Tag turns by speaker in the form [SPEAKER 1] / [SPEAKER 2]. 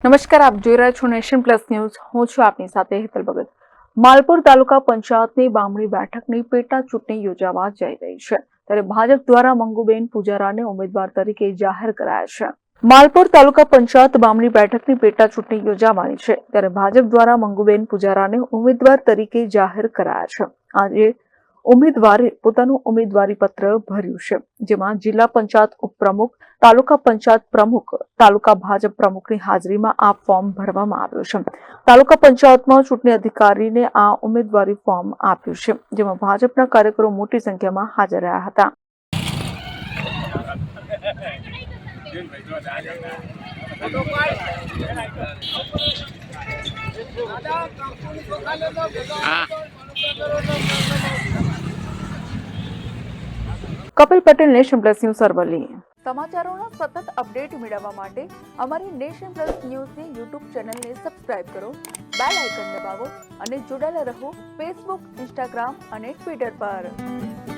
[SPEAKER 1] નમસ્કાર, આપ જોઈ રહ્યા છો નેશન પ્લસ ન્યૂઝ. હું છું આપની સાથે હેતલ ભગત. માલપુર તાલુકા પંચાયતની બામણી બેઠકની પેટા ચૂંટણી યોજાવા જઈ રહી છે, ત્યારે ભાજપ દ્વારા મંગુબેન પુજારાને ઉમેદવાર તરીકે જાહેર કરાયા છે. માલપુર તાલુકા પંચાયત બામણી બેઠકની પેટા ચૂંટણી યોજાવાની છે, ત્યારે ભાજપ દ્વારા મંગુબેન પુજારાને ઉમેદવાર તરીકે જાહેર કરાયા છે. આજે ઉમેદવારે પોતાનું ઉમેદવારી પત્ર ભર્યું છે, જેમાં જિલ્લા પંચાયત ઉપપ્રમુખ, તાલુકા પંચાયત પ્રમુખ, તાલુકા ભાજપ પ્રમુખની હાજરીમાં આ ફોર્મ ભરવામાં આવ્યું છે. તાલુકા પંચાયતમાં ચૂંટણી અધિકારીને આ ઉમેદવારી ફોર્મ આપ્યું છે, જેમાં ભાજપના કાર્યકરો મોટી સંખ્યામાં હાજર રહ્યા હતા. Kapil Patel, nation plus news, Aravalli. સમાચારોના સતત અપડેટ મેળવવા માટે અમારી નેશન પ્લસ ન્યૂઝની યુટ્યુબ ચેનલને સબસ્ક્રાઇબ કરો, બેલ આઇકન દબાવો અને જોડાયેલા રહો ફેસબુક, ઇન્સ્ટાગ્રામ અને ટ્વિટર પર.